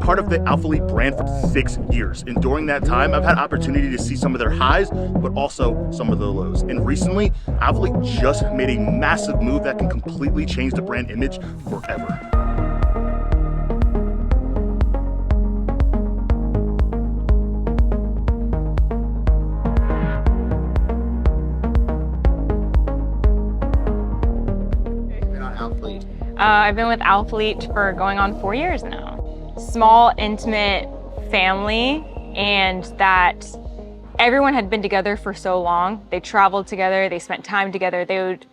part of the Alphalete brand for 6 years. And during that time, I've had opportunity to see some of their highs, but also some of their lows. And recently, Alphalete just made a massive move that can completely change the brand image forever. I've been with Alphalete for going on 4 years now. Small, intimate family, and that everyone had been together for so long. They traveled together, they spent time together, they would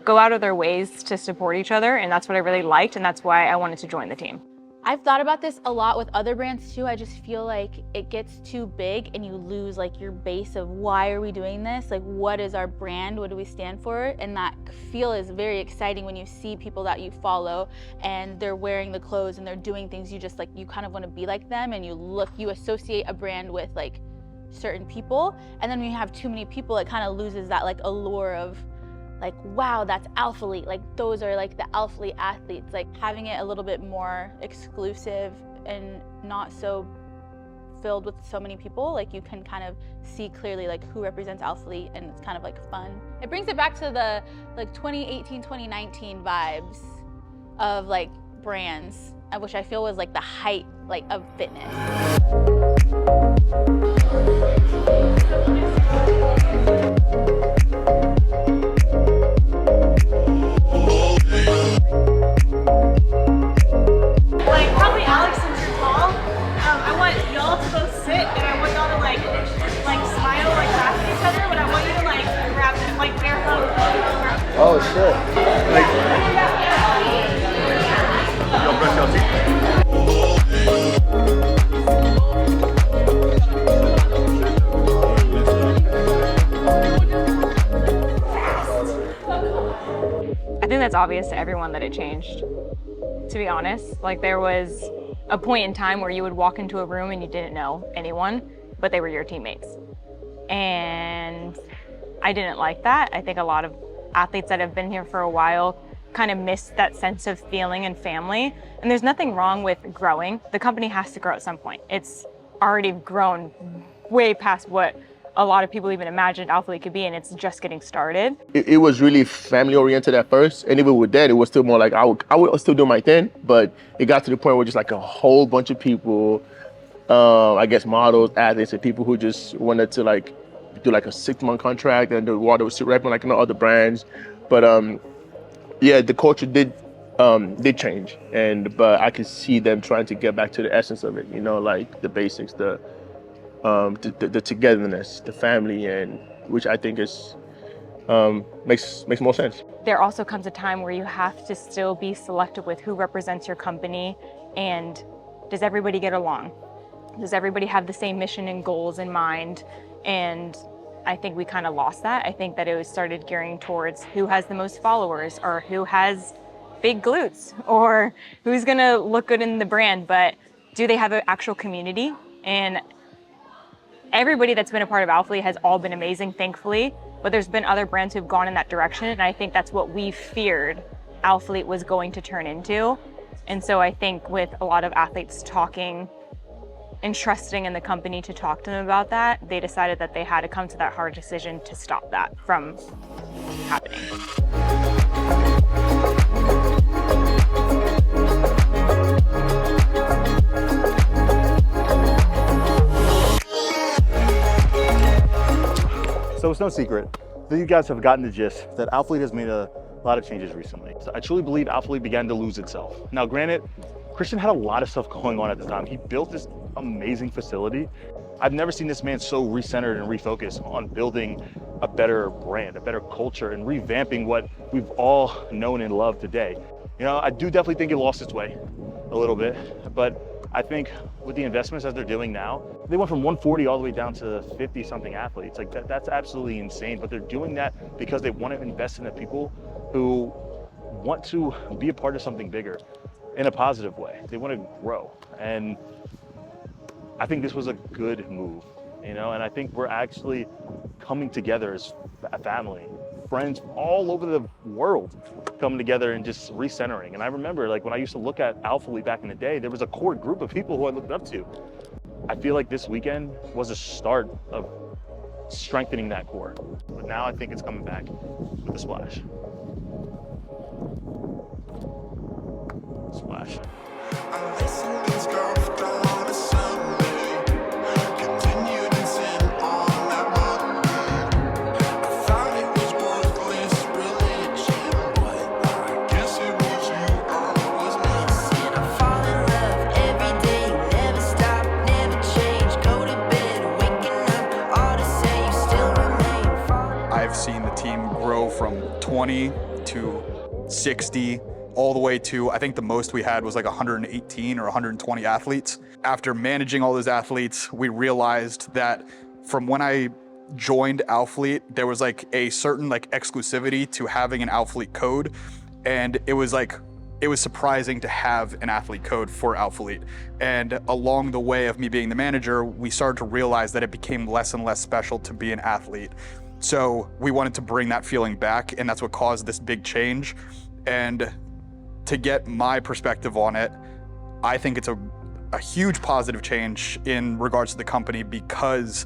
go out of their ways to support each other, and that's what I really liked, and that's why I wanted to join the team. I've thought about this a lot with other brands too. I just feel like it gets too big and you lose like your base of why are we doing this? Like, what is our brand? What do we stand for? And that feel is very exciting when you see people that you follow and they're wearing the clothes and they're doing things you just like, you kind of want to be like them, and you associate a brand with like certain people. And then when you have too many people, it kind of loses that like allure of like, wow, that's Alphalete. Like, those are like the Alphalete athletes. Like, having it a little bit more exclusive and not so filled with so many people, like you can kind of see clearly like who represents Alphalete, and it's kind of like fun. It brings it back to the like 2018, 2019 vibes of like brands, which I feel was like the height like of fitness. Oh shit. I think that's obvious to everyone that it changed, to be honest. Like, there was a point in time where you would walk into a room and you didn't know anyone, but they were your teammates. And I didn't like that. I think a lot of athletes that have been here for a while kind of miss that sense of feeling and family. And there's nothing wrong with growing. The company has to grow at some point. It's already grown way past what a lot of people even imagined Alphalete could be, and it's just getting started. It was really family oriented at first, and even with that, it was still more like I would still do my thing, but it got to the point where just like a whole bunch of people, I guess models, athletes, and people who just wanted to like do like a 6-month contract, and the water was repping like other brands. But yeah, the culture did change, but I could see them trying to get back to the essence of it, like the basics, the togetherness, the family, and which I think is makes more sense. There also comes a time where you have to still be selective with who represents your company, and does everybody get along? Does everybody have the same mission and goals in mind? And I think we kind of lost that. I think that it was started gearing towards who has the most followers, or who has big glutes, or who's gonna look good in the brand, but do they have an actual community? And everybody that's been a part of Alphalete has all been amazing, thankfully, but there's been other brands who've gone in that direction, and I think that's what we feared Alphalete was going to turn into. And so I think with a lot of athletes talking and trusting in the company to talk to them about that, they decided that they had to come to that hard decision to stop that from happening. So it's no secret that you guys have gotten the gist that Alphalete has made a lot of changes recently. So I truly believe Alphalete began to lose itself. Now, granted, Christian had a lot of stuff going on at the time. He built this amazing facility. I've never seen this man so recentered and refocused on building a better brand, a better culture, and revamping what we've all known and loved today. I do definitely think it lost its way a little bit, but I think with the investments that they're doing now, they went from 140 all the way down to 50 something athletes. Like that's absolutely insane, but they're doing that because they want to invest in the people who want to be a part of something bigger in a positive way. They want to grow. And I think this was a good move, and I think we're actually coming together as a family friends all over the world coming together and just recentering. And I remember like when I used to look at Alphalete back in the day, there was a core group of people who I looked up to. I feel like this weekend was a start of strengthening that core. But now I think it's coming back with a splash. Splash. I've seen the team grow from 20 to 60, all the way to, I think the most we had was like 118 or 120 athletes. After managing all those athletes, we realized that from when I joined Alphalete, there was like a certain like exclusivity to having an Alphalete code. And it was surprising to have an athlete code for Alphalete. And along the way of me being the manager, we started to realize that it became less and less special to be an athlete. So we wanted to bring that feeling back, and that's what caused this big change. And to get my perspective on it, I think it's a huge positive change in regards to the company because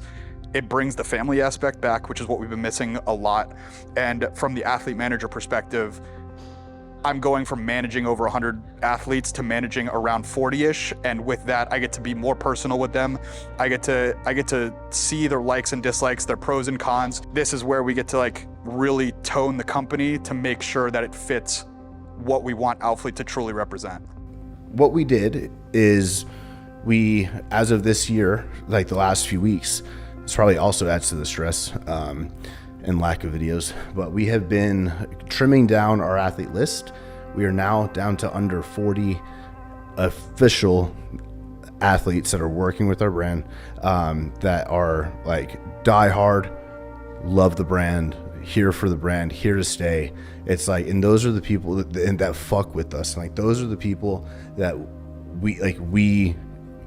it brings the family aspect back, which is what we've been missing a lot. And from the athlete manager perspective, I'm going from managing over 100 athletes to managing around 40-ish. And with that, I get to be more personal with them. I get to see their likes and dislikes, their pros and cons. This is where we get to like really tone the company to make sure that it fits what we want Alphalete to truly represent. What we did is we, as of this year, like the last few weeks, this probably also adds to the stress and lack of videos, but we have been trimming down our athlete list. We are now down to under 40 official athletes that are working with our brand, that are like die hard, love the brand, here for the brand, here to stay. It's like, and those are the people that fuck with us. Like those are the people that we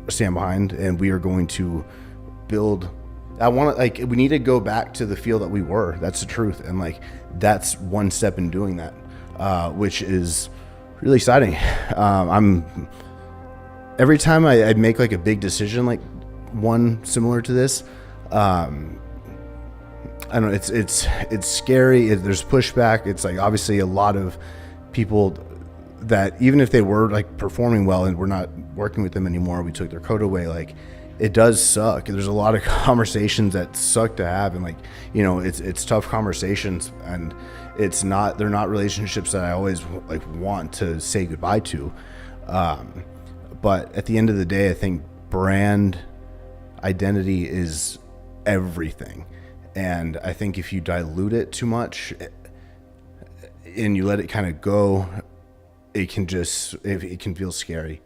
stand behind, and we are going to build. We need to go back to the feel that we were. That's the truth. And like, that's one step in doing that, which is really exciting. Every time I make like a big decision, like one similar to this, I don't know, it's scary. There's pushback. It's like, obviously a lot of people that even if they were like performing well and we're not working with them anymore, we took their code away, like, it does suck. There's a lot of conversations that suck to have, and like, you know, it's tough conversations, and they're not relationships that I always like want to say goodbye to. But at the end of the day, I think brand identity is everything. And I think if you dilute it too much and you let it kind of go, it can feel scary.